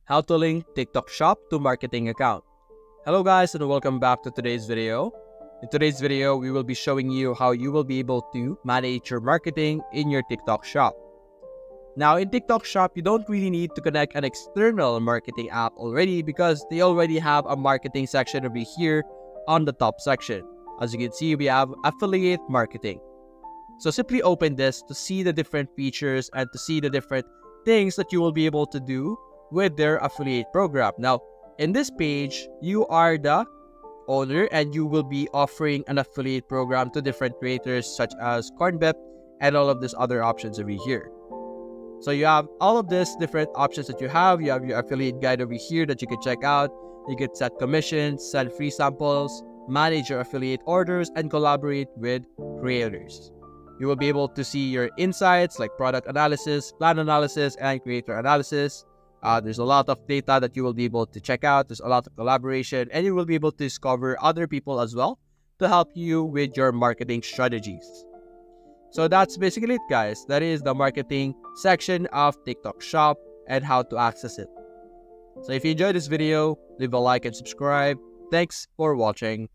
How to link TikTok Shop to marketing account. Hello guys and welcome back to today's video. In today's video, we will be showing you how you will be able to manage your marketing in your TikTok Shop. Now in TikTok Shop, you don't really need to connect an external marketing app already because they already have a marketing section over here on the top section. As you can see, we have affiliate marketing. So simply open this to see the different features and to see the different things that you will be able to do with their affiliate program. Now, in this page, you are the owner and you will be offering an affiliate program to different creators such as Cornbep and all of these other options over here. So you have all of these different options that you have. You have your affiliate guide over here that you can check out. You can set commissions, sell free samples, manage your affiliate orders, and collaborate with creators. You will be able to see your insights like product analysis, plan analysis, and creator analysis. There's a lot of data that you will be able to check out. There's a lot of collaboration, and you will be able to discover other people as well to help you with your marketing strategies. So that's basically it, guys. That is the marketing section of TikTok Shop and how to access it. So if you enjoyed this video, leave a like and subscribe. Thanks for watching.